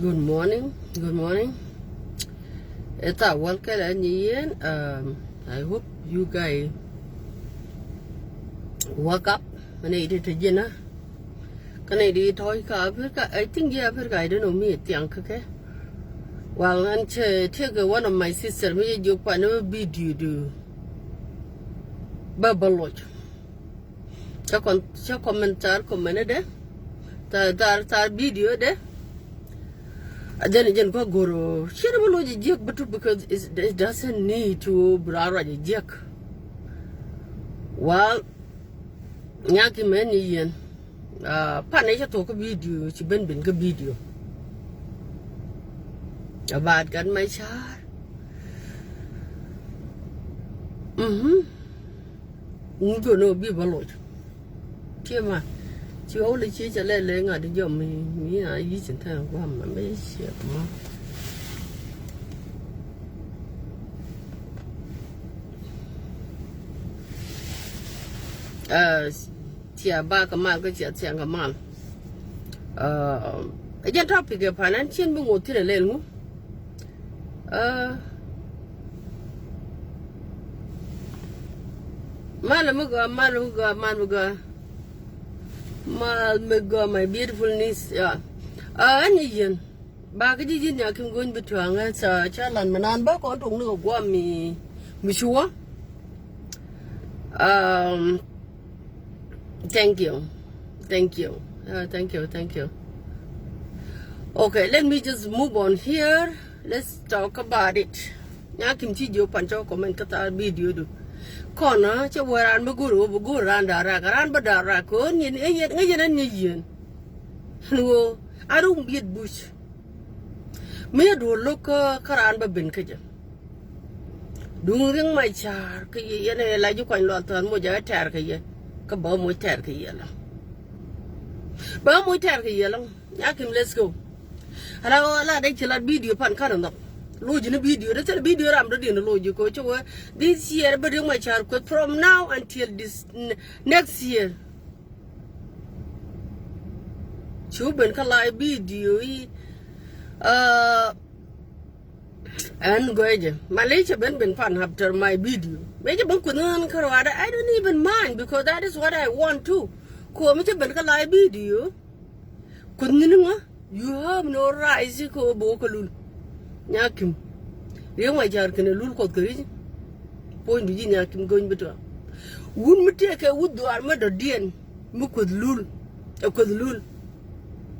Good morning. Good morning. It's a welcome and I hope you guys woke up and ate it dinner. Can I eat toy car? I think you have heard I don't know me at young okay. Well, and take one of my sister, me you can never beat you do. Bubble commentar commented there. Video there. Then again, go guru. She never know the jerk, but because it doesn't need to bra the jerk. Well, Yaki many yen. Panisha talk a video, she been a video. About got my child. You don't know be below. Tima. She only cheats a little at the job. Me, I used to tell one, my shit. Tia back a mile, get your young man. I get topic of financial mood to the little. Malamuga. My beautiful niece, yeah. Anian. Baggy didn't I can go in between us, Chalan Manan back or don't know what me, Mishua. Thank you. Thank you. Okay, let me just move on here. Let's talk about it. Yakim Chijo Pancho comment Qatar video. Corner, Chawaran Baguru, and Ragaran Badarako, Yen. No, I don't beat bush. Me do look Karan Babinkaja. Doing my char, like you quite lot on Moja Tarkaya, Kabamo Tarkayella. Bamo Tarkayella, Yakim, let's go. And I will let you video pan Karanop. Lodge in a video, that's a video I'm ready in the Lord you coach over this year, but my child could from now until this next year. Chuban Kalai video, and Goja. Malaysia been fun after my video. Major Bunkunan Karada, I don't even mind because that is what I want to. Komita Benkalai video. Couldn't you have no rice, ko Bokalul. Yakim. Young my jar can a lul called Grizzy. Point to Yakim going better. Wouldn't me take a wood do our mother dear? Mook with lul. A could lul.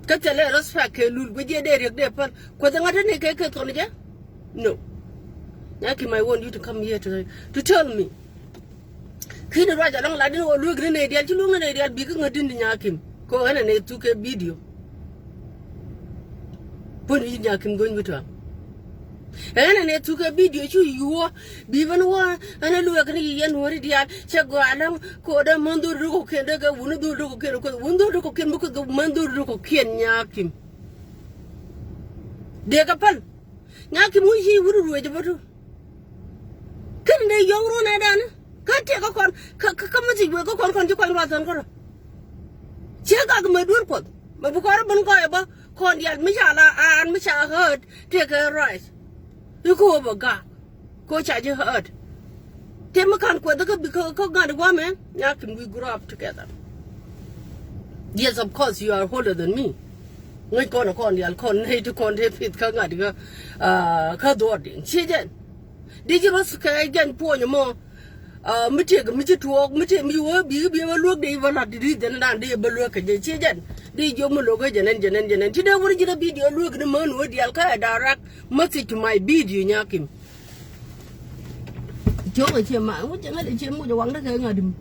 Cut a let us fack a lul with your dairy depot. Quite a matter make a colleague? No. Yakim, I want you to come here to tell me. Kid right along like no look grenade, you look at it, become a din Yakim. Go on and they took a video. Point to Yakim going with her. And I took a video you are even one and I look at the end where it yet. Chaguanam, Koda Mundu Ruko Kendaga, Wundu Ruko Wundu Ruko Ken look at the Mundu Ruko Ken Yakim. Degapan Yakim, he would wait about you. Can they young run at Can't take a con, come and see, we'll go on to Conrad. Check out my door. My Bukaraban Goyaba, Condial Mishala and Misha heard, take a rise. You go over God. Go charge your hurt. Temakan Quadaca because got a woman. Yakin, we grew up together. Yes, of course, you are older than me. We're going to call the Alcon, hate to contact with Kangadiga, Kadording. She did. Did you also again pour your more? Me to walk, you will be able to look, they will not read and not be able to look at the children. Did you look at and you know what you be your look the moon with the Alca direct message to my video, Yakim. Joe, it's your man, what you let him with the one that hang at him.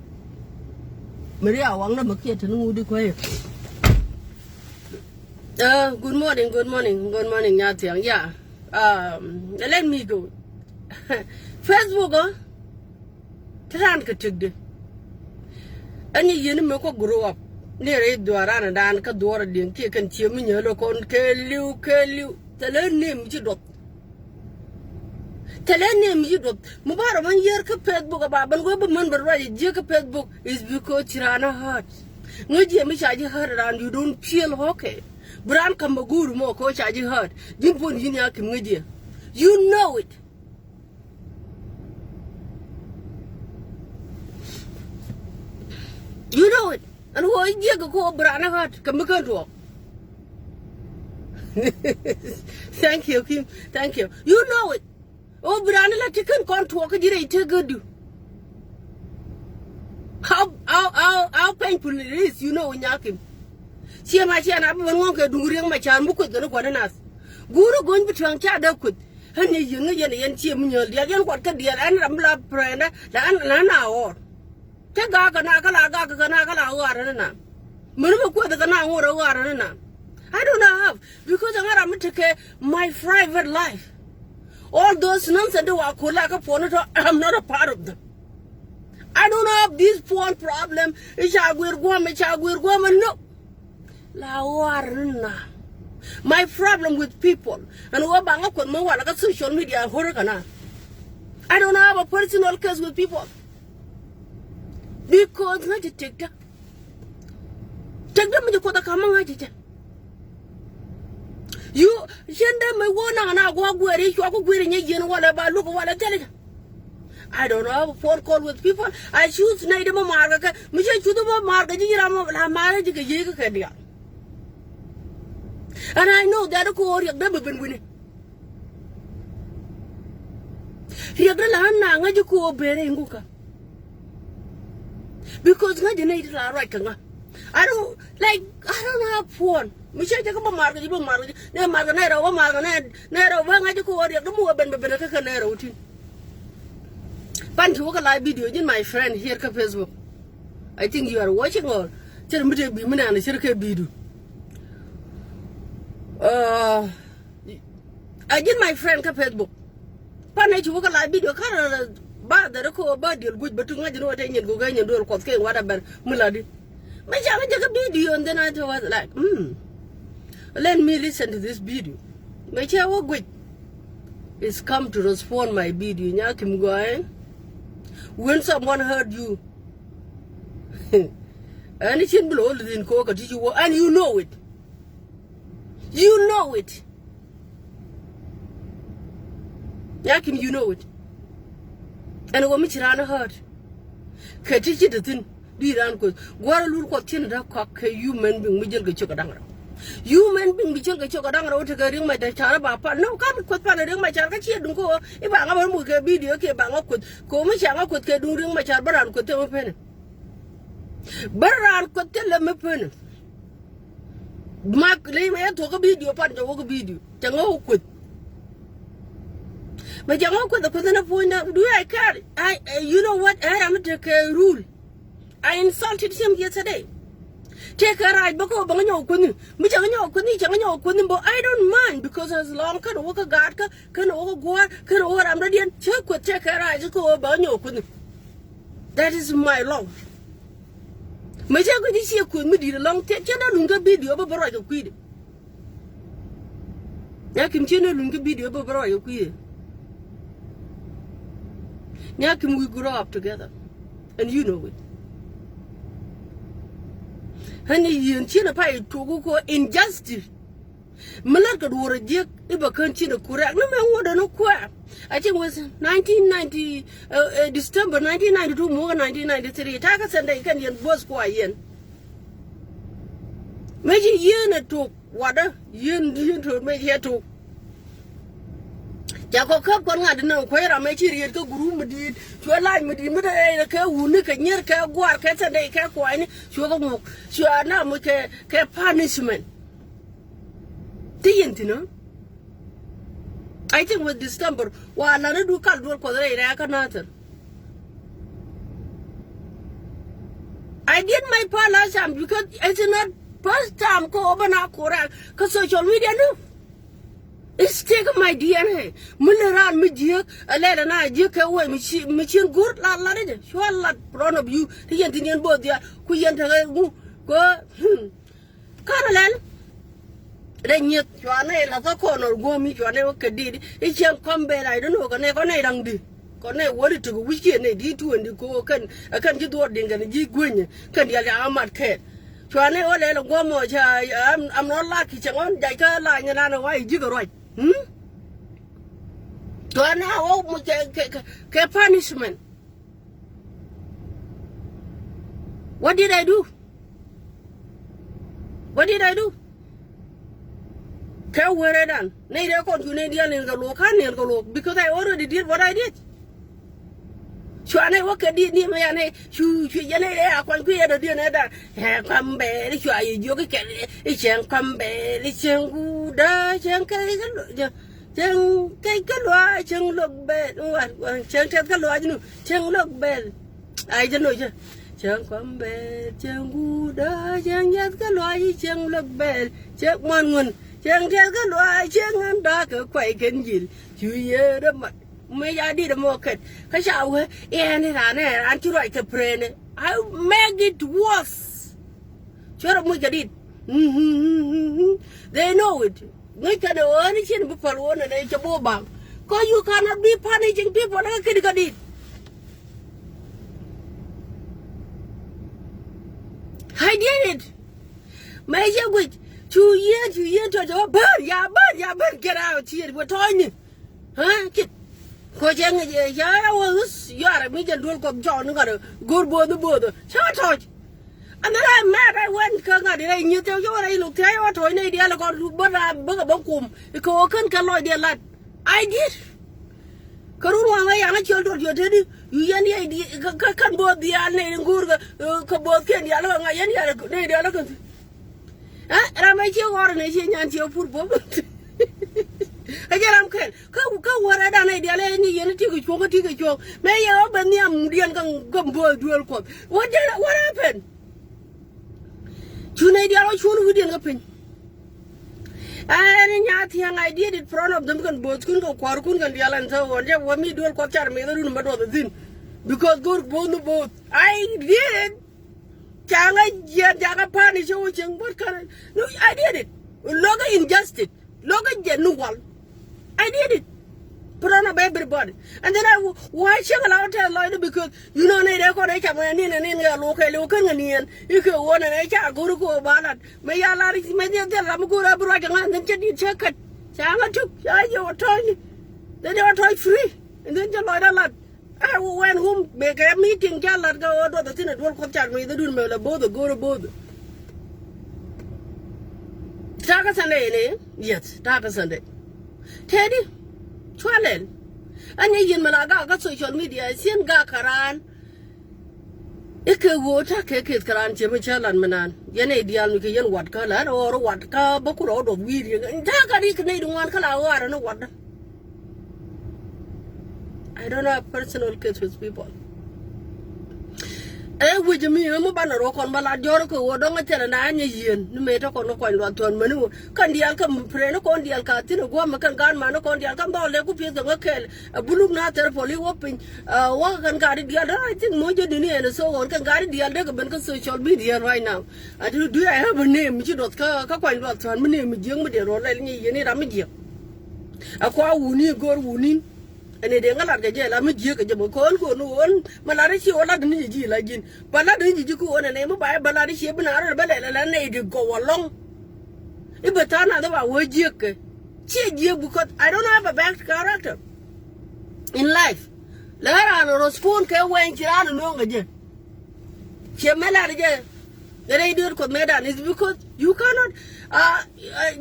Maria, I want to get to know the quiet. Good morning, Yatia. Yeah. Let me go. Facebook, Tranka took the. And you grow up. Near it, Duarana, Dan, Cadora, and Kick and Chimney, look on Kelly, the name you drop. Tell him you drop. Mubara 1 year capet book about Babban, but right, Jacapet book is because Tirana hurt. No, Jimmy, I heard around you don't feel okay. Bran Kamaguru mo coach I heard. Dimpon Yinia Kimmedia. You know it. You know it. And who is Jago Brana heart? Kamakan. Thank you, Kim. Thank you. You know it. Oh, Brana la chicken can't talk a good. How painful it is, you know, in Yakim. See my chan, I'm going to do my chan, book with the one enough. Guru going between Chada could. And you know, and Chimney, the young what can dear and Rambla Prana, Lana or Tagaganaka, Murmur, I don't know, because I'm going to take my private life. All those nonsense do I could like a phone, I'm not a part of them. I don't have this phone problem. No. My problem with people and what social media. I don't have a personal case with people. Because not to take them. Take them to put a common. You send them a one and I walk where you are wearing a whatever look what I tell you. I don't have a phone call with people. I choose Native Marga, Michelle Chuba Marga, marriage. And I know that a core you've never been winning. You're the land now, you call bearing Guka. Because not the native are right. I don't have phone. Michelle Marga, you married, near Marganero, Nero, when I go over the more than the Nero. Pan to a live video in my friend here on Facebook. I think you are watching or tell me to be man and circle video. I did my friend on Facebook. Pan to a live video, can't bad the record body good, but to imagine what I go going and do a whatever Muladi. My child took a video and then I was like, let me listen to this video. My child good is come to respond my video. Nyakim going. When someone heard you, and it's in below in Coca, and you know it. You know it. Yakim, you know it. And a woman heard. Catch the thing, be around because Guaralur got tin that cock, human being Mijel Chokadanga. Human being Mijel Chokadanga to get my Charaba. No, come quit panning my character don't go. If I ever make a video, Bangok could come could get during my charbaran could tell a penny. Baran could tell them a penny. Mark lay me talk a video, part of a video. Jango could. But Jango could the person point out, do I carry? You know what? I am to take a rule. I insulted him yesterday. Take a ride, Boko Bango Kuni, Michango Kuni, Chango Kuni, but I don't mind because as long can walk a guard, can walk go, can walk I'm ready and check with take a ride to go Bango Kuni. That is my law. Majago this year could me the long take Lunga video of a royal quid. Yakim Chino Lunga video of a royal quid. Yakim we grow up together, and you know it. Honey, you China pie to go injustice. Malaka wore a dick if a country correct. No man would no quack. I think it was 1990, December 1992, more 1993. Takas and they can yen was quiet. Maybe yen to water, yen to make here to. Jacob Con had no queer, I made you go groom did to a line with him, a car who nick a near car, guard, cats and they care quine, she are now with a punishment. Didn't you know? I think with December, while another do can't work for the Rakanathan. I did my part last time because it's not first time go over now correct because social media no. It's taking my DNA. Mullaran Mijik, a letter and I jerk away, machine good, la it. Sure, lot front of you, the Indian board there, Kuyan go, Colonel. Then yet, you are not a corner, go meet your never did. It shall come back, I don't know, can I don't do. Can I wanted to go weekend, a D2 and the go can get wording and a G Gwyn, can the Ahmad cat. Chuane ole lo gomo cha I'm not lucky changon dai ka la nya na wa ji go right. Chuane o mo ke punishment. What did I do? What did I do? Ka were dan. Nei de kon tu ne dia len ga lo kan ne ga lo because I already did what I did. Chuane wo ka di ni me ya ne chu ya ne ya kwan ku ya de ne da he kwam be ri chwa yi jo ke i chen kwam be ri chen gu da chen kai ga lo chen kai ka lo chen lo be wa chen ka lo ju chen lo be ai je no je chen kwam be chen gu da chen ya ka lo yi chen lo be chen mon ngun chen ka lo chen an da ka kwai ken jil chu ye da ma me ya di the market ka sha we ne ra ne an ti right to pray ne I make it worse chero mu jadid they know it ngai ka de oni chin bu pal wona ne cha bo bang ko you cannot be punishing people like kid ka di I did it me ya with 2 years to burn ya get out here we're tiny huh ko jeng ya was you are me can do ko John got a good board shut out and then I'm mad I went ka ga dai ni te yo rai lu te yo to ne dia la ko ba ba ba kum ko kan ka lo dia lat I did karu wa ga ya na chol to yo te di yu yan di ka kan bo dia ne ngur ka bo ken ya la ga yan ya ne dia la ka ha ra mai chi or ne chi nyan chi pur bo ajaram ken ka wara da na dia le ni yen ti ko me ya ba ni am dian kan gombo duel ko what happened chune dia lo chunu wudien ga pen ani nya ti ang I did it front of them kan both kun ko kwar kun kan dia lan so wonje wa mi duel ko char me da ma do the thing because good both I did it changa ya jaga pani so cheng but kan no I did it loga injustice loga genuwal I did it. Put on everybody. And then I watch a lot of light because you know they record a camera in a local and you can want an HR go to go ballot. May I let it make them I'm good up right and then check it. Chama took you were tiny. Then you were toy free. And then you light a lot. I went home, make a meeting, go out the thing at work of chat me the do me both go to both. Taka Sunday, yes, Taka Sunday. Teddy, Chwalen, and yin malaga got social media, seen ga karan. Ike water cake is karan, Chemichal and Manan, Yene Dian, what color or what car, Bokuro of weed, and Taka Canadian one color, I don't know what. I don't have personal kids with people. With me, I'm a banner on Baladorco, or don't tell an onion, no matter on the coin lot on menu. Can the alcom pray no con the alcatino, Guamacan gunman, no con the alcambal, they could piece the workel, a blue natter for you open, walk and guard the other. I think Mojo Dini and so on can guard the other because social media right now. I do I have a name? You don't coin lot on my name, young with the roll, and you need a media. A qua wooning, go wooning. And they don't like the jail. I'm a jerk. I'm a call go no one. Malarishi or not need like in. But not did you go on a name by Balarishi and I go along. If a ton other word jerk. Cheer you because I don't have a bad character in life. Lara or a spoon can wait around long again. She melody. The radio could make that is because you cannot.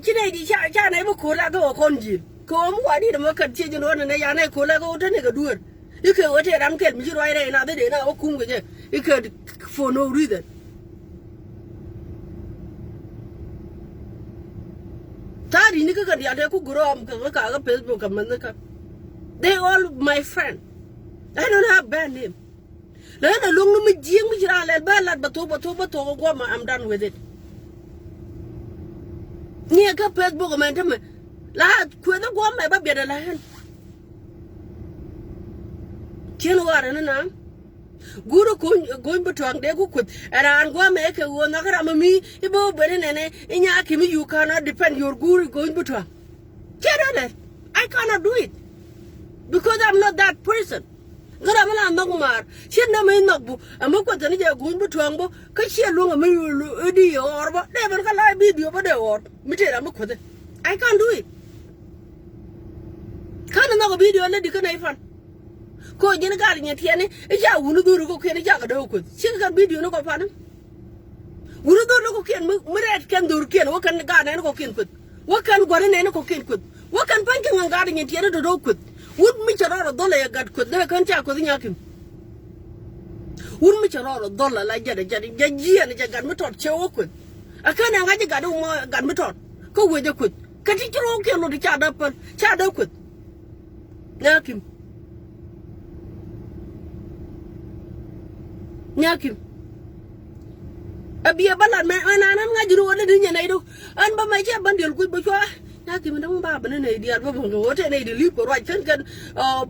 Canadian never could like go on you. Come, why did a market change on and I could go to make a do it? You can what I'm getting you right another day now, come with you. You could for no reason. Tadi ni ka dia aku grow up ka Facebook ka. They all my friend. I don't have bad name. La na long no mi jing mi jira le ba la ba to go I'm done with it. Ni ka Facebook man ta me. La kwena go me ba bia la hen. Chen wara na. Guru going between they go quit. And I'm going to make a one of me. If you better in Yakimi, you cannot depend your guru going between. I cannot do it because I'm not that person. gara mala nok mar chen na me nok bu amo ko tani ja gun bu tuang bo ka chen lu ngam lu di or ba de ban ka live video ba de or mi te ra mo ko de I can't do it kana na video le di kana ifan ko jina ga nya tiene e ja wunu duru ko kene ja ga do ko chen ka video no ko fa wunu duru ko ken mu ret ken duru ken wo kan ga na ko ken ko wo kan gore ne ko ken ko wo kan pan ken ga nya tiene do ko wud mi chararo dola ya gad ko de kan ta ko nyakim wud mi chararo dola la jada jajiya ne jagad mi tot chewo ko akana nga jagad mo gad mi tot ko weje ko kati chiro ke lo di cha da ko nyakim abiya balan me ananan nga jiro wala di nyana ido an ba mai che bandel ku ba chwa nyakim ndam ba bana ne dial ba bongo wote ne di lipo right kan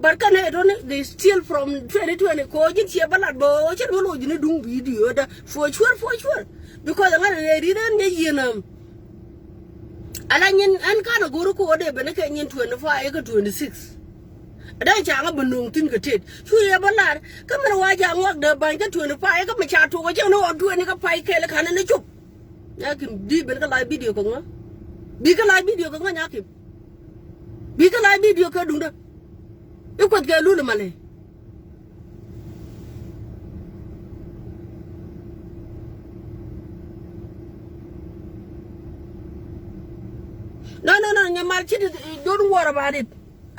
barkan ne don they steal from 2020 ko jin che balan bo che lo jini dung video da for sure because nga ne di den ne yinam ala nyin an kana guru ko de bana kan yin 25 ga 26 dan cha nga bunung tin ka tet chu ye balar kamar waja ngok da ban ka 25 ka ma cha to ko je no on 20 ka pai ke la kana ne chup nyakim di ben ka live video ko nga bi ka live video ko nga nyakim bi ka live video ka dung da e ko ga lulu male no nyamar chi don't worry about it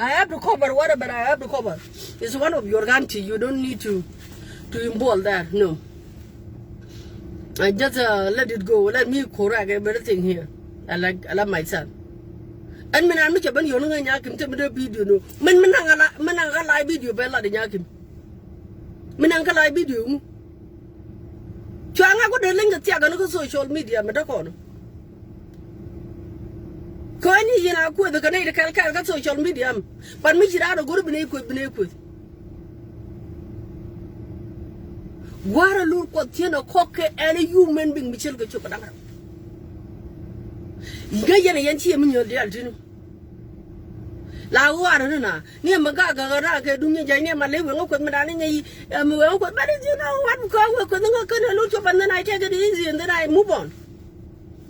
I have to cover whatever I have to cover. It's one of your auntie. You don't need to involve that. No. I just let it go. Let me correct everything here. I love my son. And when I'm not even you know nyakim te me video no. Menang live video bela de nyakim. Menang live video mu. Chuanga ko de link ti aga no social media me da ko no. Ko ni yina ko da kana da kalkal social media ban mi jira da gurbi ne ko wara lur ko tiena koke any human being michel ga chupa danga ga yana yanci min yo da altinu la wara na ni maga ga ra ka dunya janye male we ko mi dani nyi we ko but you know what ko nga kana lu chupa na I take it easy and then I move on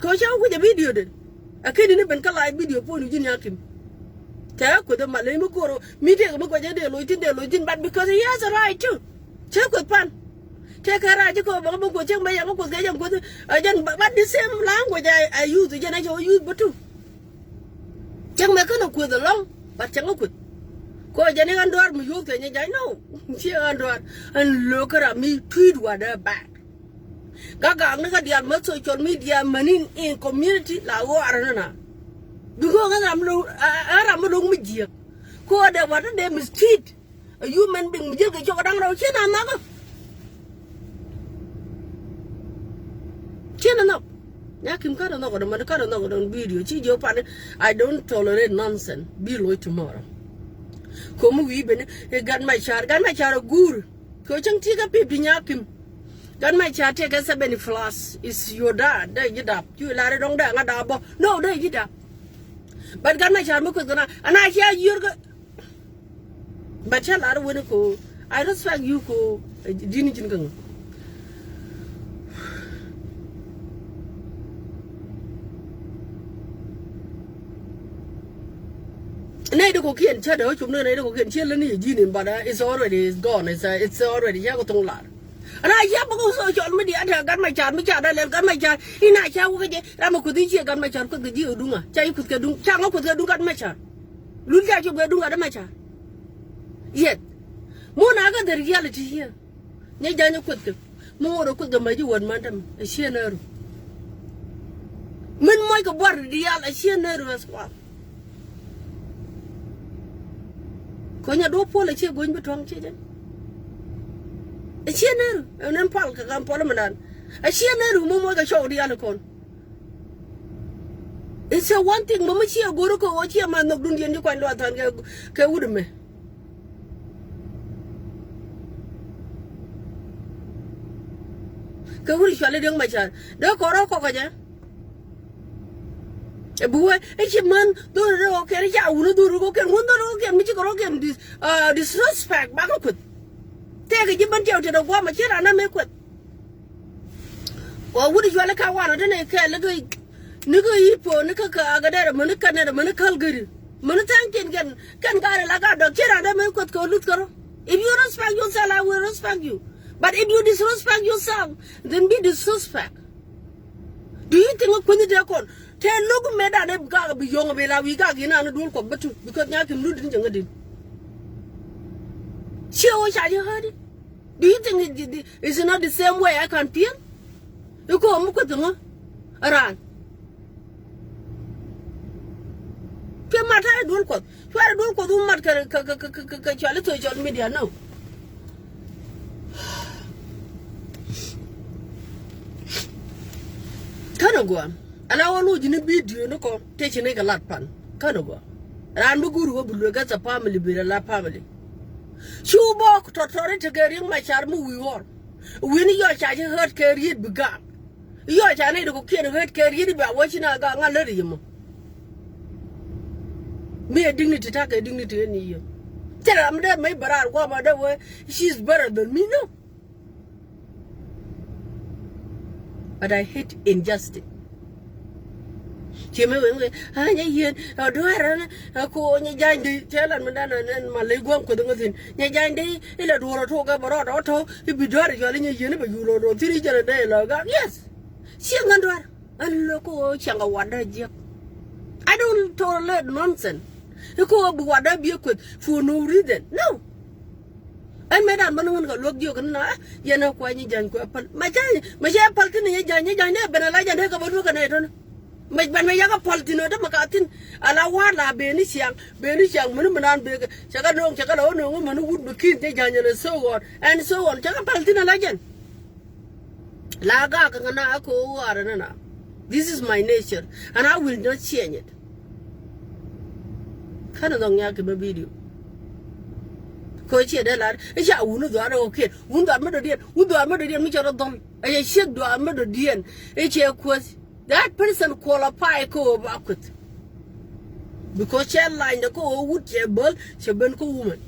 ko shaw ko the video de akedi ne ben kala video po ni nyakim ta ko da malay mo ko mi de mo ko je de lo tin but because he has a right to che ko pan che kara je ko ba mo ko che ba ya ko ga jam ko ajan but the same language I use je na jo use but too chang me ko ko the long but chang ko je ne andor mo use ke nya no che andor and look at me tweet what about gaga nga dia ma social media manin in community la wo arana dugo nga aram lu mi jie ko de what de mistreat a human being mi jil ke chok dang ro chena na ko chena no yakim ka no ko de ma ka no ko don video chi jo pa I don't tolerate nonsense be loy tomorrow ko mu wi bene gan ma char gur ko chang ti ka pi nyakim gan my chat take a 70 plus is your dad. They get up. You let it on there. No, they get up. But gan my chat, and I hear you're good. But tell I don't want to go. I respect you go. Didn't you go? Nay the cocaine, chat out. You know, they don't get children, but it's already gone. It's already Yago lot. And I have go social media. I got my child, got my child. In I shall get Ramakudichi, got my child, could the deal dunga. Chay could do, Chango could do got my child. Look at you go do at my child. Yet, Monaga the reality here. Najano could more could the Maju one madam, a sheer nerve. When Michael bought the a sheer nerve as well. Konya do pull a chair going between children. A sheer and then Palka and Polomadan. A sheer nerve, Momo show the alcon. It's a one thing, Mamachia Guroko, what your man of Dundian, you quite lot and Kawudame. Kawuri shall young my child. The Koroka. A boy, a man, do okay, I will do rock and wonder okay, Michiko and disrespect, Bakut. take a given to the woman, and I make what. Or would you like I want to make a little Nico, Nika, Agadera, Monica, and a Monica Guru. Monotang can get like a doctor, and I make what go look. If you respect yourself, I will respect you. But if you disrespect yourself, then be disrespect. Do you think when they're called? Tell look mad at them, God be young, we got in and do but because now can do it. Sure, shall you heard it? Do you think it's not the same way I can feel? You go on with them around. Pia mata don't quote. Why don't quote who might little media no. Kanagua. And I want to be you know, taking a lot pan. Kanagua. And I'm a guru who will get a family with a la family. Shoe walk to try to get in my charm we war. When your child heard carrier began. Your child who can't hurt carrier by watching a gang and let him. Me a dignity take a dignity in you. Tell him that my brother, woman, that way she's better than me, no. But I hate injustice. Jimmy, I hear a daughter, a co, and Yandy, tell him and my leg one couldn't within. Yandy, in a door talk about auto, if you draw your lineage, you know, 3 a day log. Yes, she and local changa wonder. I don't tolerate nonsense. You go up what I be quick for no reason. No. I made a man look you can not, you know, quite a young couple. My child, my child, Paltini, but I like a heck of a look at it. My young Paltino, the Macatin, Alawala, Benisian, Munuman, Big, Chagano, no woman who would be killed, and so on, and so on. Chagapaltina legend. Laga, Kanako, this is my nature, and I will not change it. Canada video. Coach, I shall wound the other okay. Wound that murder dear, would the murder dear, which are done. I should do a murder dear. Was that person qualify co backward. Because she line the co would she bull, she been woman.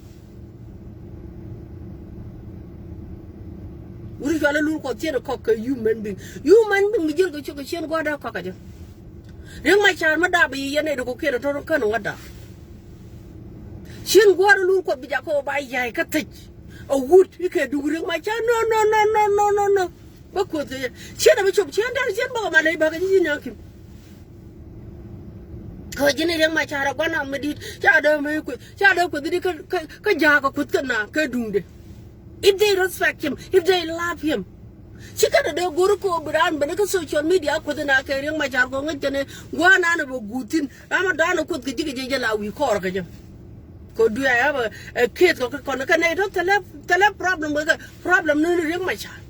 Would you look at the cock a human being? Human being, you go to the chin, go down cockage. Young my child, Madame, you need to go get a total kind of water. Shin Guadalupe be Jacob by Yakatich. A wood you can do with my child. No. What could the China which of Chanda is my neighbor in Yakim? Coginating my child, one on me, Shadow could the Kajaga could Kadunde. If they respect him, if they love him. She got a go to around, but I social media with an carrying my jargon and one animal good thing. I'm a dano could get jigala we call. Could do I have a kid or don't tell a problem with a problem no ring my child.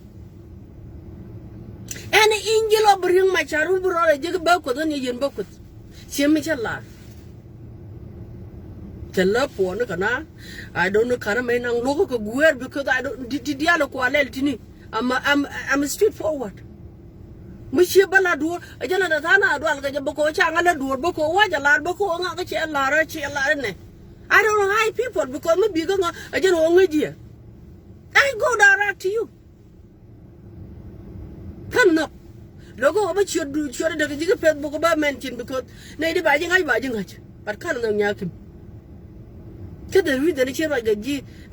Any angel of bring my child who brought a jig about with any yin book. She makes a laugh. Tell up one, I don't know, Carmen and local weird because I don't dialogue quality. I'm a straightforward. Monsieur Baladu, a Janatana, Boko Changa, Boko, what a lot, Boko, Lara, Chialarne. I don't know high people because maybe going I don't know idea. I go direct to you. Come up. Logo, but you do sure that you can book about mention because native buying I buying it. But can't yakim. Get the read the chair like a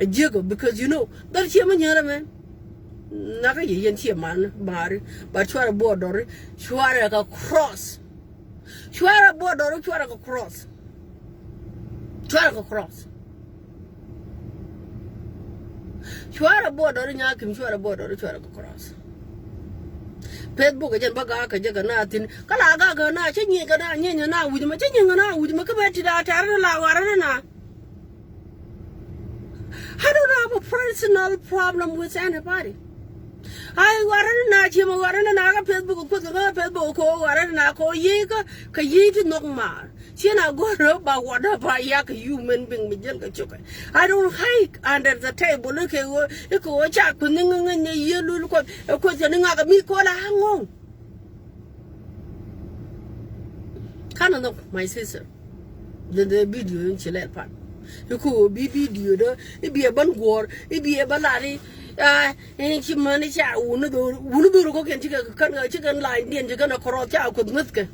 jiggle because you know that's your man. Naka yen man, bar, but you are a border, you are like a cross. You are a border, you are like a cross. Try to cross. You are a border in Yakim, you are a border, try to cross. Pet book again, Bagaka, Jaganatin, Kalaga, changing now with my changing now with my committee that I don't have a personal problem with anybody. I warrant not him, warrant another Facebook, put another Facebook, warrant not call Yaga, Kayit no mar. She now go about whatever yak human being with younger children. I don't hike under the table, look at you go a chap, and you look at a question of me call a hang on. Can't know my sister. The video in Chile part. You could be video, it be a bun war, it be a baladi. And she managed out one of the cook and chicken line, and you're gonna corral chow with Muska.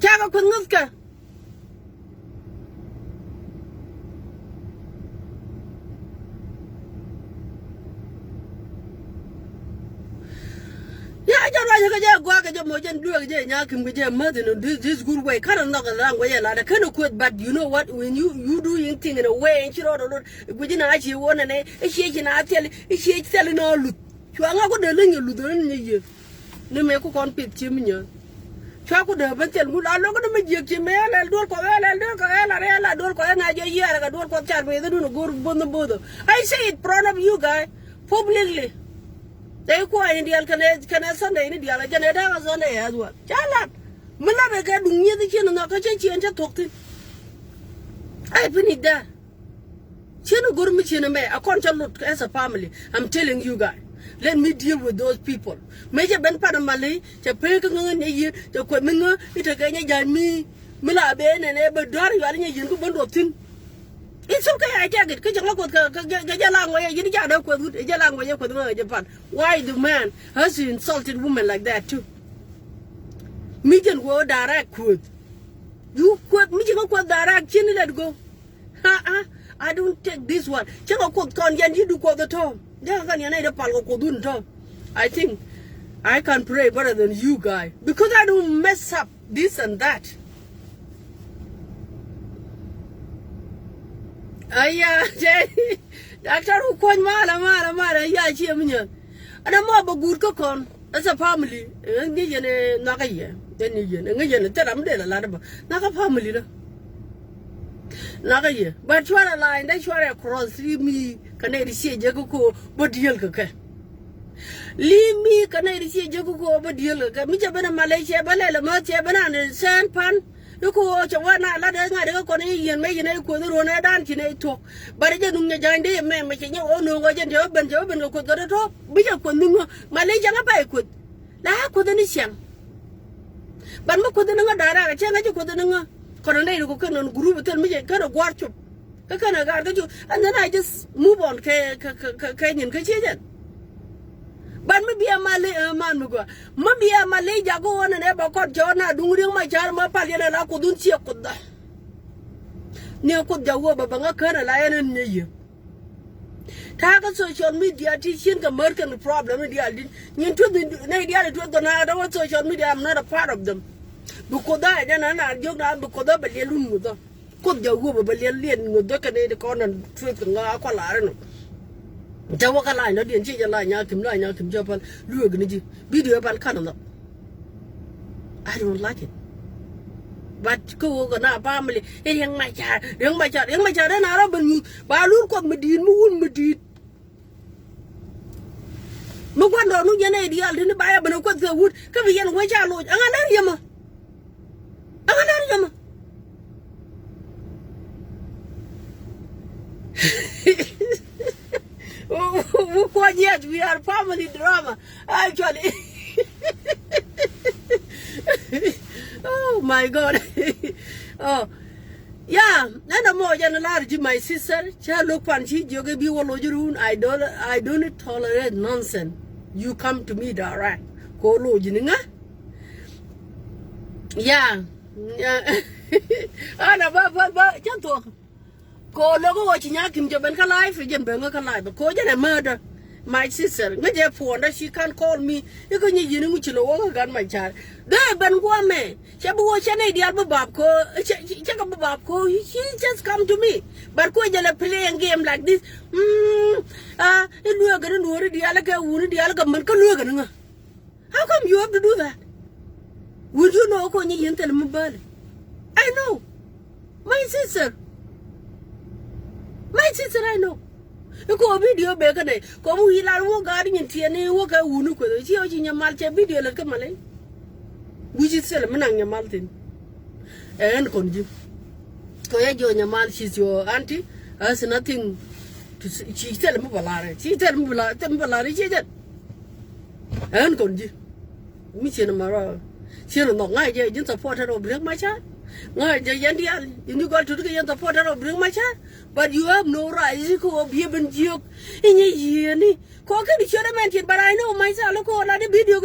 Chow with Muska. Yeah, I don't like to go and do a this good way. Can't knock a long way. I can't quit, but you know what? When you do anything in a way, and you know, within I see one and a shake and I tell you, she telling all loot. You are not going to learn you Lutheran year. No make a compete, Jimmy. Chocolate, but tell me, I'm not going to make you Jimmy. I'll do I don't call an year. I don't call chat with the good on the border. I say it proud of you, guy, publicly. They quite Indian can Sunday in India, like an Sunday as well. Chalat, Malaka got near the chin and not a change and talked it. I finished that. Chino good machine, I can't look as a family. I'm telling you guys. Let me deal with those people. Major Ben Panamali, Japan, a year, the Queminger, it again, me, Mila Ben, and ever Dari, you can go to it's okay, I take it. Because you look at Jalan way, you can't look with Jalan way with Japan. Why the man has insulted women like that too? Me can go direct quote. You quote me, you go direct, chin let go. I don't take this one. Channel quote con you do quote the tom. I think I can pray better than you guys because I don't mess up this and that. Doctor who quite mala, yeah, Chiminian. And a mob of good cook as a family, and Gideon Nagaya, then Gideon, and Gideon, tell them a lot about not a family. Nagaya, but try a line, they try across, leave me, Canadian see Jacoco, but deal cook. Leave me, Canadian see Jacoco, but deal, Michabana Malaysia, Balela, Matia, Banana, Sand Pan. You go watch a one night, let us not go and make an equal on a dancing talk. But I didn't join the man making your own wagon job and could go to talk. We are Kununga, Malaysia, I could. La couldn't young. But no couldn't direct, I tell you couldn't coronate who can group tell me, kind of watch you. I kind of got you, and then I just move on, Kenyan Kachian. But maybe a man, maybe a Malay go on and ever caught Jonah doing my child, my palian, and I couldn't see a could die. Near could the woman, but I can't lie in you. Target social media teaching American problem. You to the social media, I'm not a part of them. Because I then I joke out because of a little with them. Could the woman, but alien with the corner and trip and Aqualano. Jawaka line, not the entire line, Yakim Japan, Luganiji, video about Canada. I don't like it. But go on our family, young my child, and Arab and you, but I look at Medin, Moon Medid. No one don't know your idea, didn't buy a but what the wood, come here and watch our Lord, Anganariama. Oh, yes, we are family drama, actually. Oh my God. Oh, yeah. No more than a large, my sister. Look, Panchi, Jogi, Biologirun. I don't tolerate nonsense. You come to me direct. Go, Logininga. Yeah. But can't talk. Go logo watching Yakim Jabanka life, Jambenga life, but call a murder. My sister, therefore, that she can't call me. You can use which you got my child. There, Ben Guame, Shabu watch an idea of Babco, check up Babco, he just come to me. But could you play a game like this? You are going to do the Alaga, wounded the Alaga. How come you have to do that? Would you know when you tell him about it? I know. My sister, I know. You go video back a day. Come we are guarding in Tiani, walk a wound with you in your multi video like a Malay. Which is Salaman your mountain. And conju. Koyajo in your mouth, she's your auntie, has nothing to say. She tell him about she tell him about Tembalari, she did. And conju. Mission Mara. She don't know, I just supported or bring my child. Ngay Yandial, you got to get the porter of bring my child, but you have no right to be even joke in a year. Cocker, you should have mentioned, but I know myself, look all at the video.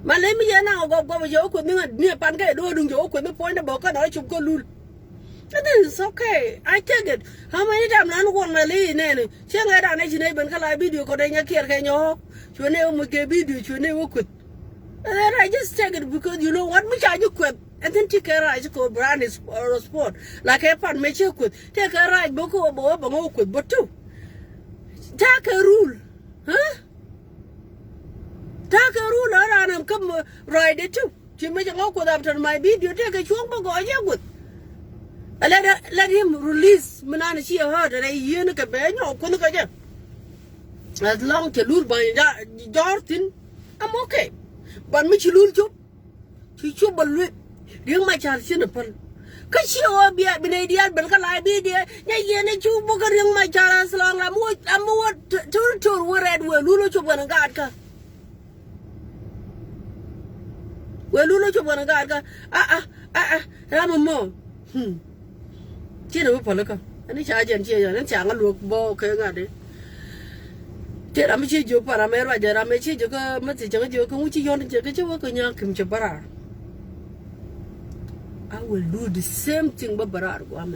Mà lấy bây giờ nào có dấu của những người bạn cái đôi đừng dấu của những point about cái nói chụp con luôn. That is okay. I take it. How many times I want my lady nene? She ain't got an agent even can video because I can't can you. You never make a video, you never quit. And then I just take it because you know what? Which are you quit? And then take a ride to brand is or a sport. Like a part make you quit. Take a ride, book over, but quit, but two. Take a rule. Huh? Take a rule around and come ride it too. You make a walk with after my video, take a chunk go with. Let him release Manana she heard and a year a bed or Kunuka. As long to lose by Jordan, I'm okay. But Mitch lose you. She should believe. You my child sinapon. Cause she will be at Benadia, Belka be there. Yan you book a ring my child as long I'm what to where Ed will Lulu Chubanagaka. Well, Lulu Chubanagaka. I'm a mom. Chứ đâu phải là anh ấy trả tiền chia anh chẳng có luộc bò cái ngà đấy thế là mới chia chụp para mẹ rồi giờ là mới chia chụp cái mất gì chẳng có chụp không chỉ yon cái chỗ cái nhà kim chụp para I will do the same thing với para của anh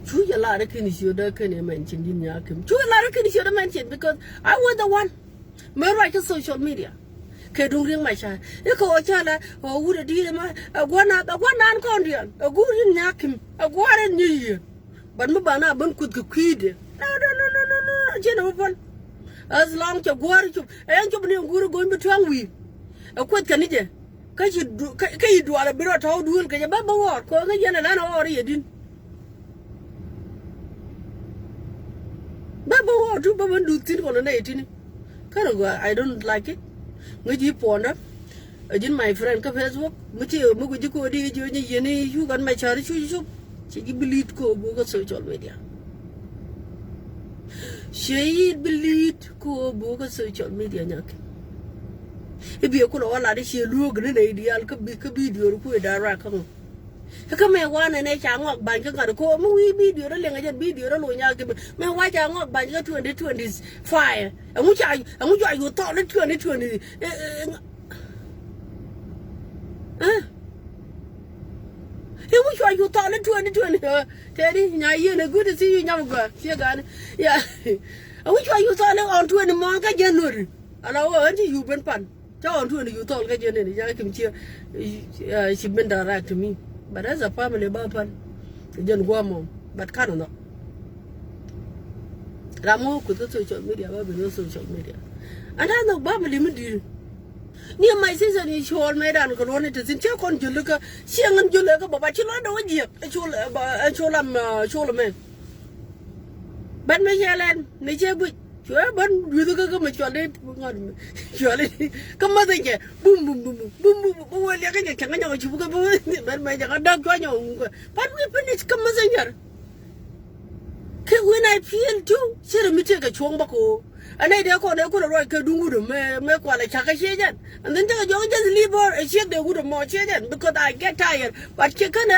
chú giờ là cái này xíu đó cái này mình chỉ đi nhà kim chú là cái này xíu đó mình chỉ because I was the one mới rồi cái social media cái đúng riêng mày sai cái câu cha là u đã đi mà quan nan con đi gu đi nhà kim quan gì bạn mới bảo là bạn cút cái quỷ đi no chứ đâu phải as long cho quan chụp anh chụp này gu rồi bị thoáng vì quét cái này chứ cái gì đùa là bị rồi tháo đuôi cái gì bắt bao ngọt có cái gì là nó ở đây đi bắt bao ngọt chụp bắt bao đuôi tin còn nó này tin cái đó I don't like it người chỉ phone đó ở trên my friend cái Facebook mới chỉ mới cái cô đi chơi như vậy này chú gần mày chờ đi chú chỉ believe cô bố cái social media chỉ believe cô bố cái social media nhá cái việc cô nói là đi chơi luôn cái này đi ăn cái video của cô đã ra không cái mẹ qua này chẳng ngọc bàn cái ngà cô mới video đó liền cái video đó lôi nhau cái mẹ qua chẳng ngọc bàn cái 2025 ông chạy vô to đến 2020 He was trying to talk to 2020. Teddy, now you're good to see you now. Yeah. I wish you saw on 20 months. January. And I want you been fun. John 20 you told January. I can cheer. She been direct to me. But as a family, Bapan, John Guamo, but can't. Ramo could the social media, no social media. And I know Baba limited. Near my sister is all made and corona to Zincha con Juluka, Siang and Julaka, but you don't know a Cholaman. But my Yalan, nature would. Sure, but you look at my child. Come on, again. Boom, boom, boom, boom, boom, boom. Like a Changano, you go, but my dog, but we finish come as when I feel too, see me take a chombaco. And I could write a do make what I check a shade. And then you just leave her and shake the wood of more shade because I get tired. But you can't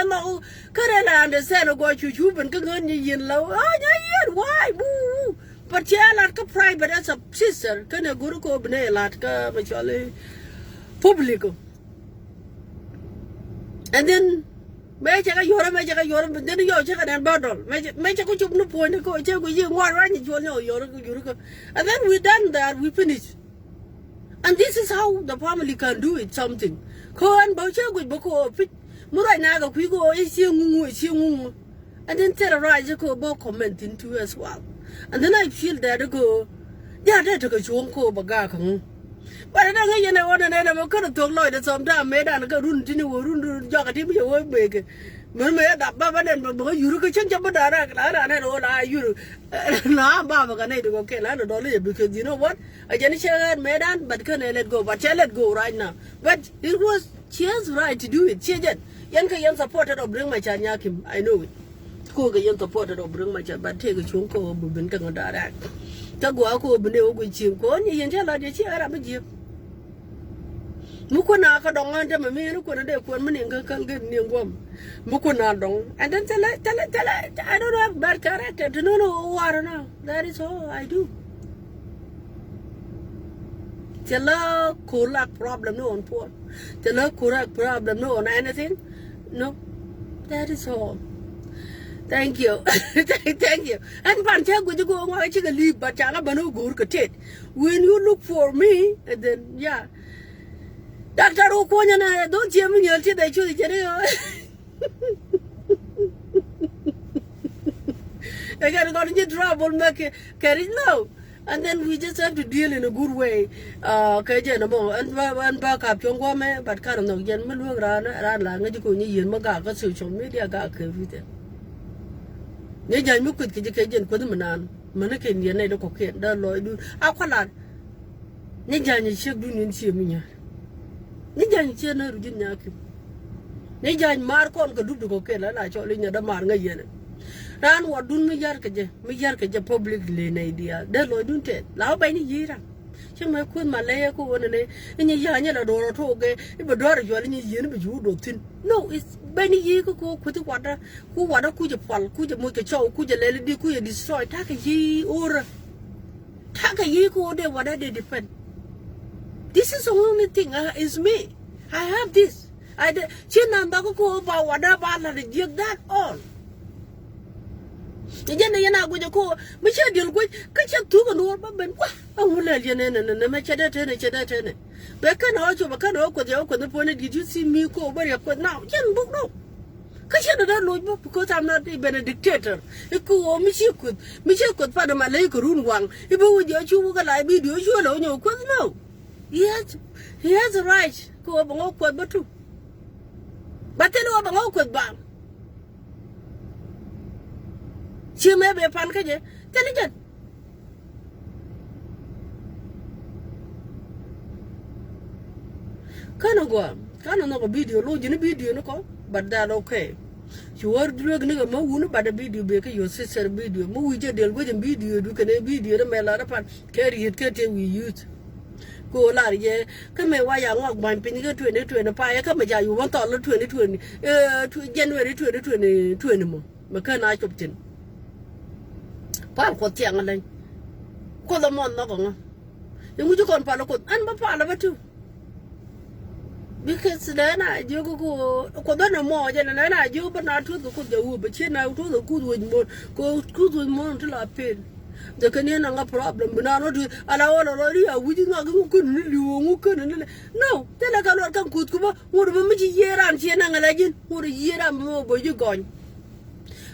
understand what you and can low. Oh, yeah, why? Boo. But yeah, like a private as a sister, can a guru go bene like a publico. And then Major, then you're checking and bottle. Major, could you no point to go check with you one running to know your. And then we done that, we finished. And this is how the family can do it something. Ko and Bocha with Boko fit. Murai Naga, we go, is you. And then terrorize a bo comment into as well. And then I feel that go, yeah, that took a chonko bagakang. But I don't know what I'm going to talk like that sometimes made and go run to run jog at him your big. Mermaid up Baba and you could change up a direct. I don't know what I you. Now, Baba can go okay, I don't know because you know what? I just said Medan, but can I let go? But I let go right now. But it was Cheers right to do it. Cheers. Yanka Yan supported or bring my Chanyakim. I know it. ko ga yan support da bring ma but take chun ko bu bin kan da da ta gwa ko bu ne o chin ko ni yin jala de chi ara ba ji mu ko na ka dong an ta me ni ko na de ko mun kan kan ga ni ngom mu ko na dong and then tell I don't have bad character to know what now that is all I do tell a correct problem no on port tell a correct problem no on anything no that is all thank you thank you and pan cha go go ngwa chi ga li ba cha na ba no go ka tet when you look for me and then yeah Doctor Okonya don't tell me you'll take the I gotta go into trouble, make it carry no. And then we just have to deal in a good way. And back up your woman, but kind of no gentleman will run language in Magaga social media got everything. Najan, you could get a put them on Manakan, your native cocaine, that Lloyd do. How can I? Najan, you should do in Simia. Nijan chena rujin nyaki nijan mar kon ka dudu ko kela na choli nya da mar nga yene ran wadun mi jar ke je publicly na idea de lo dun te la ba ni yira cheng mai kun ma le ko wona ne ni ya nya la do ro to ge ibe do ro yo ni yene be ju do tin no it's ba ni yi ko ku ti wada ku je pal ku je mo ke chow ku je le di ku ye destroy ta ka yi ora ta ka yi ko de wada de depend. This is the only thing is me. I have this. I did. Go about whatever that all. Again, you know, go to call Michelle deal with catch up to an old but what? I will let you in and the match at it. But can also can open the point. Did you see me go where you put now? Young book no. Catch you don't know because I'm not even a dictator. You could Michelle could find my lake room one. If you would you like video, you know, you could know. He has a right to go up awkward but too. But then over awkward bang. She may be a pancake, tell it. Can go a video, load in a video, no, but that okay. You are doing a moon, but a video baker, your sister video, movie deal with a video, you can a video, the mail out of carry it, we use. Go la ye come why I walk by pinning 2020 pie come you want all 2020 January 2020 more McCann I chopped in Pop got young and call them on novel. You would go on Palacot and my father too. Because then I do go more than I do, but not to the good, but you know to the good with more go good with more until I paid. The Canadian a problem, but now do allow already. We did not go couldn't no, then I cannot come good. What a year and she and a legend, what a year and more, but you going.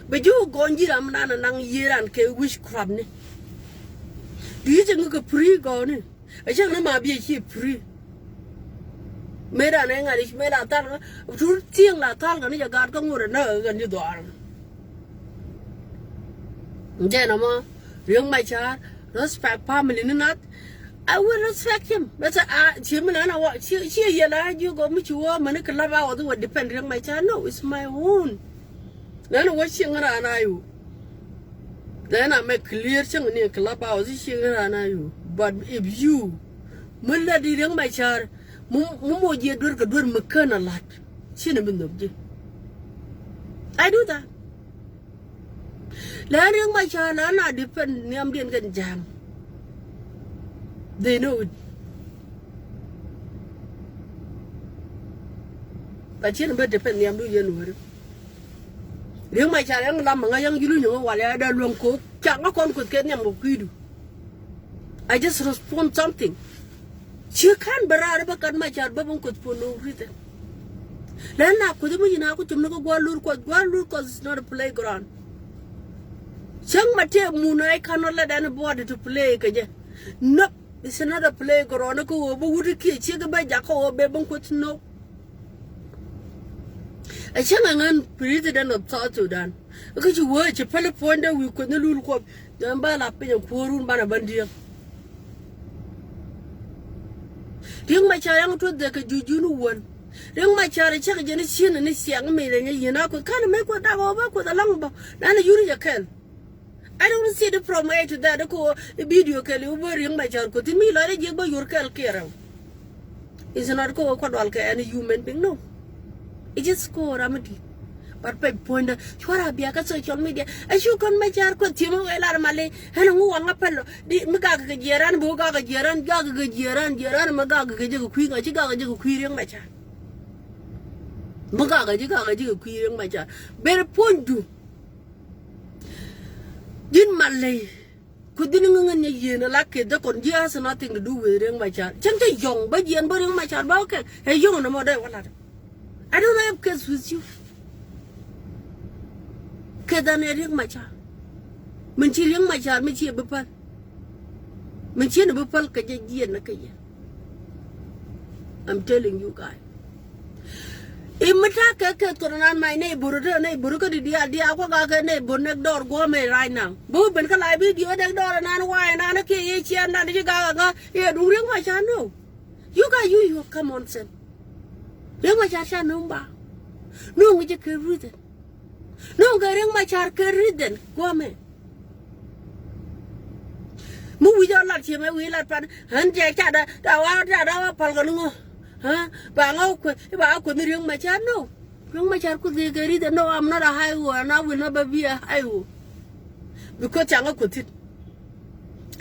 But you going, I'm not a year and can wish crab. Do you think you pre gone? I shall not be a pre. Made an English made a tongue of thing like tongue and you got come with a nerve and you do. Then, young my child, respect family not. I will respect him. But Jim and I watch she you go me to a man can love out what depend on my child. No, it's my own. Then watching around you. Then I make clear thing in a club house around you. But if you Mula did young my child, Momo ye do a good McKenna lot. Cinnamon of I do that. Learning my child, I'm not depend on jam. They know it. But you never depend on you. Young my child, young you while I don't cook, can't could get them of good. I just respond something. She can't bear about my child, but could for no reason. Then I could imagine I could go look because it's not a playground. Chang Mate Moon, I cannot let anybody to play. No, it's another playground. Go over would a kid, chicken by Jacko or Babon could know. A Changan president of South Sudan. Because you were a telephone, we couldn't look up. Then by la pay a poor room by a bandia. Young my child to the Juju one. Ring my child, check again, chin and it's young maiden, you know, could kind of make what I over with a long bow. None of you can. I don't see the from A to that, a video can you ring my child, could me like you by your care. It's not go quadalka and a human being, no. It just go remedy. But by point, what have you got social media? As you can make your continue a lot of Malay, and who on a fellow, the Magaga Jeran, Bogaga Jeran, Gaga Jeran, Magaga Queen, or Chicago queering my child. Magaga queering my child. Better point to. Didn't Malay. Couldn't you like the congears nothing to do with ring my child. Change young, but you and burying my child, okay, a young no more. I don't have kids with you. Kedan ring my child. Menchilling my child, Michi Bupal. Menchin Bupal Kajan. I'm telling you guys. In Mataka, my neighbor, Diawaga neighbor next door, Gome right now. Boop and Calabi, the other door, and why, and Anna KH, and Anna Gaga, here, do ring my child, no. You got you come on, son. Ring my child, no, no, we just can read it. No, ring my child, can read it, Gome. Move your luck, you may will let Pan, and Jack, the hour, Palgalungo. Huh? But I could ring my child, no. Ring my child could read it. No, I'm not a high and I will never be a high. Because I'm not it.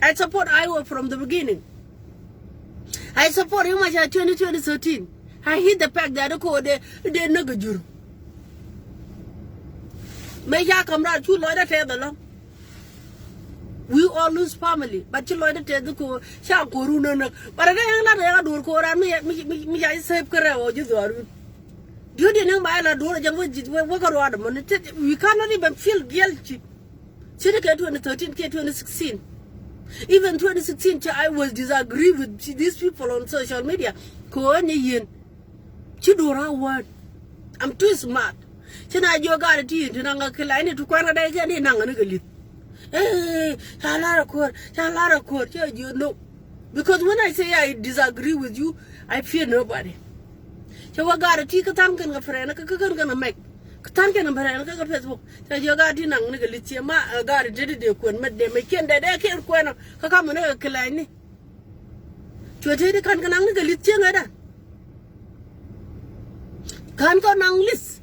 I support Iowa from the beginning. I support him much at 2013. I hit the pack that I called the Nugajur. May ya come out, you lawyer tell the law. We all lose family, but you lawyer tell the co, shall go run. But I can't do call me. I say, you didn't know my door, we cannot even feel guilty. Syndicate 2013, 2016. Even 2016, I was disagree with these people on social media. Koanian. Chidura word. I'm too smart. China yoga to Nanga I need to quite a day again in Nanga. Hey, a lot of court, yeah, you know. Because when I say I disagree with you, I fear nobody. So I got a tick a tank and a friend, a gonna make. Tank and a friend, a Facebook. So you got in Nanga Lithium, I got a did when they make it that I can't quite a common Kalani. To a teddy can't Nanga Lithium. Can't go on list.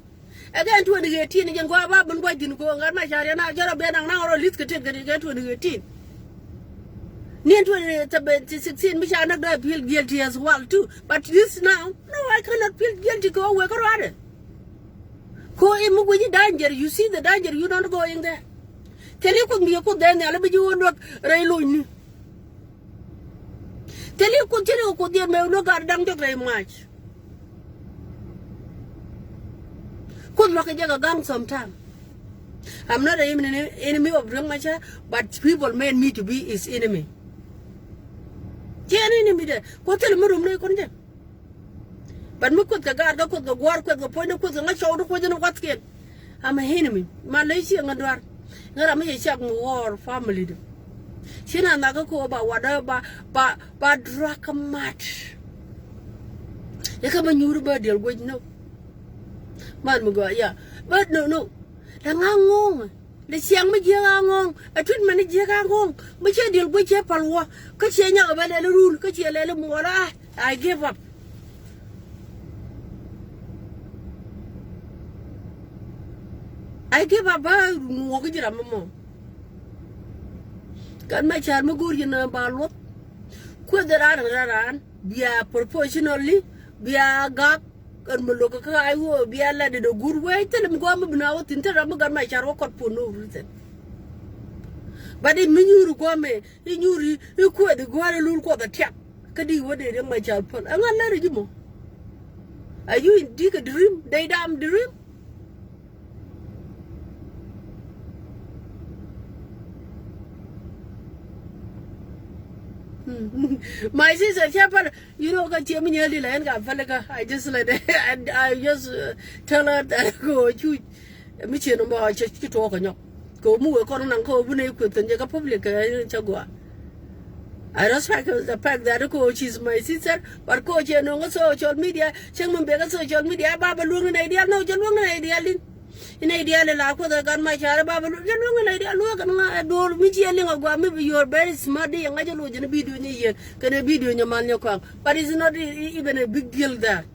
Again 2018 again go up and waiting go on my child and I got a bed and now at least get 2018. Near 2016 which I not feel guilty as well too. But this now, no, I cannot feel guilty go work around it. Go in with the danger, you see the danger, you don't go in there. Tell you could be a good then, I'll be you work Railun. Tell you continue could you no got down to very much. Could look at a gun sometime. I'm not even an enemy of Ramacha, but people made me to be his enemy. An enemy there. What tell him? But look at the guard, look at the work with the point of the shoulder with what's good. I'm an enemy. Malaysia and Dwar. Not a Malaysia war family. She not go about whatever, but drag a match. You come a new bird, you'll wait no. Man, yeah, but no. The ngong, the siang majang, a treatment jagong, but you deal with your palwa, Kachina about a rule, Kachia Mora. I give up. I give up by walking a mama. Got my child Magurian about what? Quit the run, be a proportionally, be a gap. And Moloka, I will be a lad in a good way. Tell him go up now to interrupt my child for no reason. But in Minu Guame, in you quit the Guadalupe for the chap. Can you what did my child put? I'm not letting you more. Are you indeed a dream? They damn dream? My sister, you know, got Jimmy nearly land. I just let and I just tell her that go to Mission about just to talk on you. Go move a corner and go when you could and take a public chagua. I respect the fact that the coach is my sister, but coach you know social media, Changman Bega social media, Baba Lung an idea, no, Jalung an idea. In idea, the lack of the gun, my child, Baba Jalung an idea, look and do me yelling of maybe you are very smart, and I don't know, be doing here, can be doing your man your car, but it's not even a big deal there.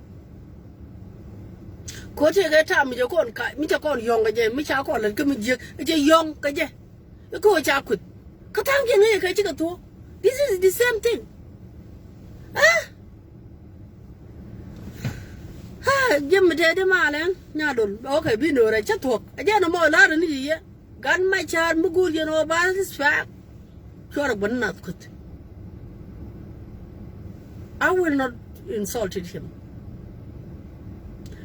Coach, I get time, you call Mr. Call young again, Mr. Call and come with you, young, Kaja. The coach I could. Katangan, I take a tour. This is the same thing. Jim Teddy Marlin, Nadon, okay, we know I just talk. I get no more loud in the year. Got my child, Mugu, you know about this fact. Sure, but not good. I will not insult him.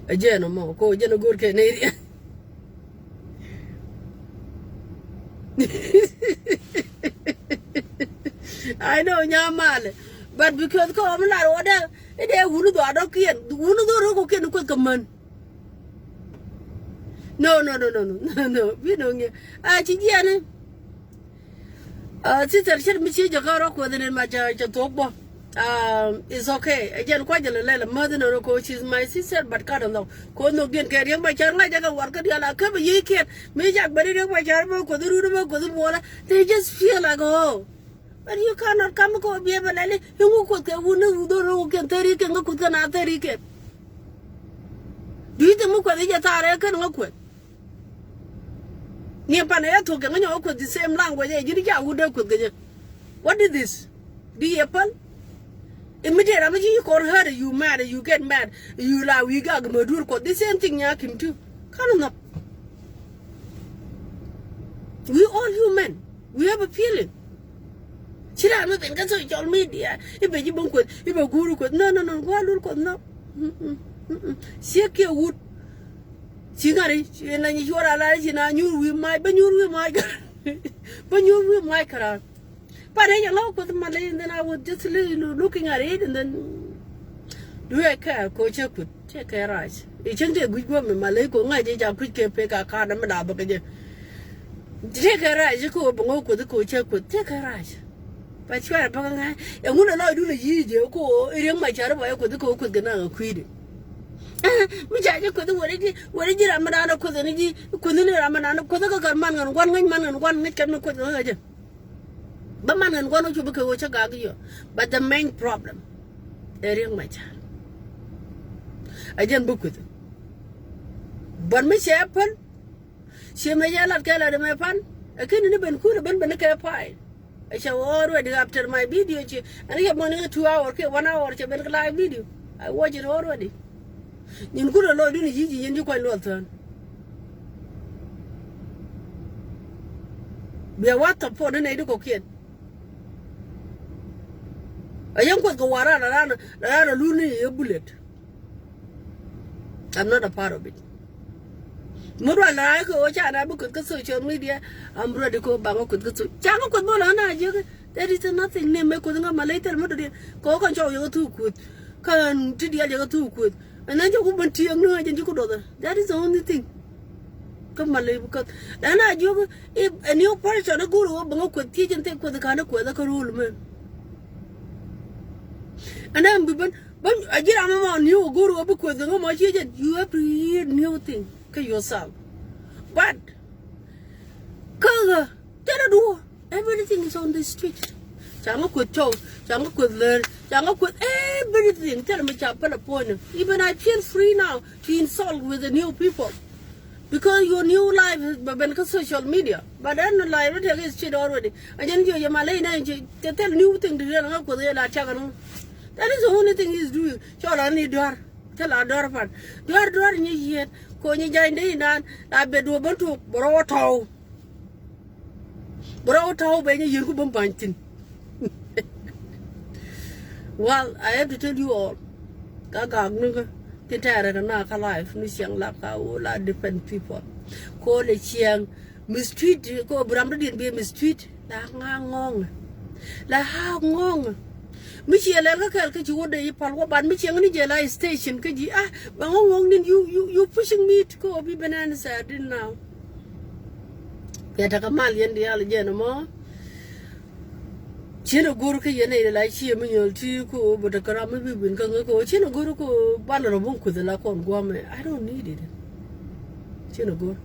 A general, go, you know, good Canadian. I know Yamal, but because come not order, they wouldn't do a wouldn't do a command. No, we don't get. I think, sister, should be your car with in my church to talk. It's okay. Again, quite a little mother no coach is my sister, but I don't know. Could no get carrying my child like a worker, I come ye can't. Major, but it my child, could the room, could the water. They just feel like, oh. But you cannot come and be able to you could get one who don't know can 30 can go could not 30 can. Do you think what they are can look with? Near Panaya took and you could the same language. You didn't would have could. What is this? The apple? Immediately, you call her, you mad, you get mad, you lie, we got Madur, the same thing yakin too. Come on. We all human. We have a feeling. Chira no ten kaso social media. Ibe jibon kwet, ibe guru kwet. No, go look kwet no. Sieke wood. Singari, and you are alive in a new we might, but you will my but you will my car. But I know with Malay, and then I was just looking at it and then do I care, coach? I could take a rise. It's a good woman, Malay, go, I did a quick pick a card and a take a rise, you go, but the coach could take a rise. But you are a bang, and when I do the year, go, young my child, I could go with the now quid. Which I could do what did Ramadana couldn't Ramadana, could man and man and one make no good. But man and one of you because you but the main problem, they're young my child. I didn't book with them. But Miss Apple, she may yell at Kala my pan. I couldn't even could have been a pie. I shall already after my video, and I have money 2 hours, 1 hour to make a live video. I watch it already. You could have not done it, and you quite well turn. Be a water for the native kid. A young could go around a loony bullet. I'm not a part of it. Mura like oh China book social media. I'm ready to go back to China could bolana. There is nothing name making my later mother. Go control you too good. Can to the other too good. And then you went to young and you could order. That is the only thing. Come on, because then I do if a new person a guru could teach and take with the kind of weather rule man. And then but I get a new guru a book with the home you have to hear new thing yourself. But color, do everything is on the street. Changa could talk, Changa could learn, Changa could everything. Tell me chapel upon even I feel free now to insult with the new people. Because your new life has been social media. But then the life is shit already. I didn't hear your Malay to tell new thing to run up with the that is the only thing he's doing. Tell our door. Tell our door fan. Door in your head. Kony Jane Dan, I bet you want to Broto. Broto, when you go bunting. Well, I have to tell you all. Gaga, the terror and Naka life, Miss Young Laka, all are different people. Call it young, mistreat, go Bramble be mistreat. La Hang La Hang Michelle Elka, you would a palwa, but Michelle station, could you but you pushing me to go be bananas, I didn't know. Get a Malian the Algenamo. Chino guru ke yene la chi me nyol ti ko but kara me bi bin kan ko chino guru ko ban ro bon ku de la kon gwa me I don't need it chino guru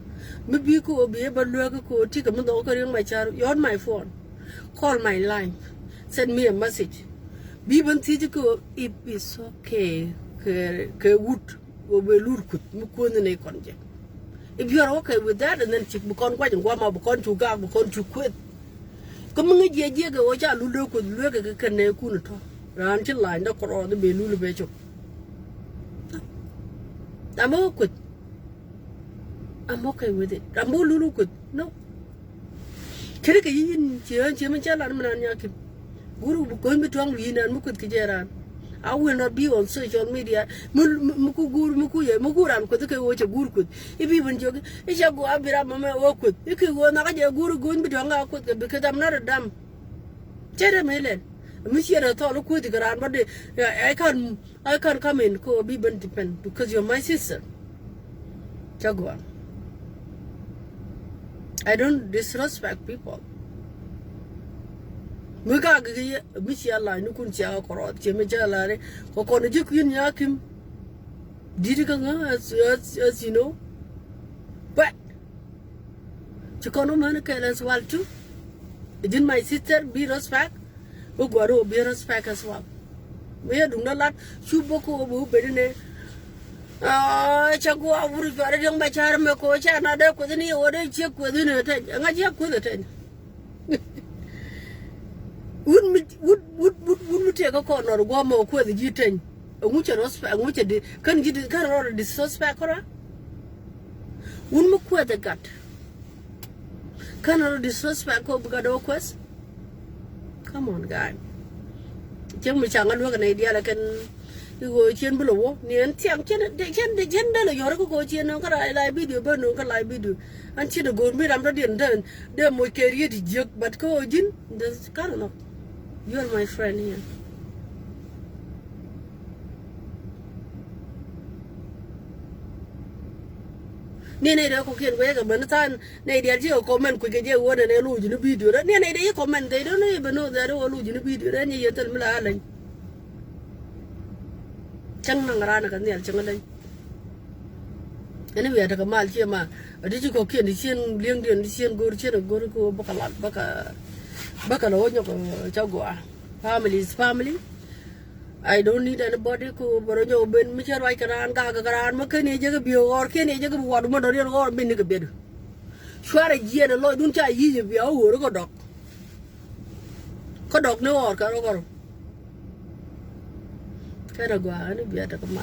me bi ko bi ba lo ko ti ka mo do ko ring my char on my phone call my line send me a message bi ban ti ko it is okay ke wood go be lur kut mu ko ne kon je if you are okay with that and then chik bu kon kwa jwa ma bu kon chu ga bu kon chu kwet có mấy cái gì cái ôi cha lú lú của lú cái này cũng được thôi rồi chỉ lại nó có rồi nó bị lú lú về chụp I'm okay I'm okay with it I'm lú lú good no cái gì chỉ mình chơi là mình ăn nhá kịp guru coi mình tuang vì nên mình good cái gì ra I will not be on social media muku guru muku ye muku ran ko ke wo che guru ko ibi ban joge e ja go abira mama wo ko e ke go na ka je guru gun bi tonga ko because I'm not a dumb chere melen mi chere to lo ko ti gran but I can come in ko bi ban depend because you're my sister chagwa I don't disrespect people Muka gaya misi Allah ni kun siya korot siya meja lare ko kono jikin yakim didi kanga as you know but chikono man kaya as well too didn't my sister be respect o gwaro be respect as well we do not let shuboko bu bedine chago avuru fare dang bachar me ko cha na da ko ni o de che ko ni ta nga je ko ta would take a corner or go more with the G10? A much respect, which can you can order disrespect her? Wouldn't look where the gut. Can order disrespect over God quest? Come on, guy. Jim Chang and look an idea like an you go chin below, near Tiang, they can your go chin, no, I like video, but no, I like video. And she go meet I'm ready and done. They're more carried joke, but go in, there's kind of. You are my friend here. Nene da ko kien we ga man tan ne dia ji comment ku ke je wona ne lu ji no video da nene da comment they don't even know that lu ji no video da ni yetal mala lan chang nang ra na kan ne chang lan ene we da ka mal chi ma adi ji ko kien di chen lieng dien di chen gor chen gor ko bakalat baka lo nyo ko chagwa family is family I don't need anybody ko borojo ben mi cher wai karan ka karan ma kene je ga bio or kene je ga wadu mo do or ben ga bedu swara je na lo dun cha yi je bio wo ko dok no or ka ro ka ra gwa ani biya ta ka ma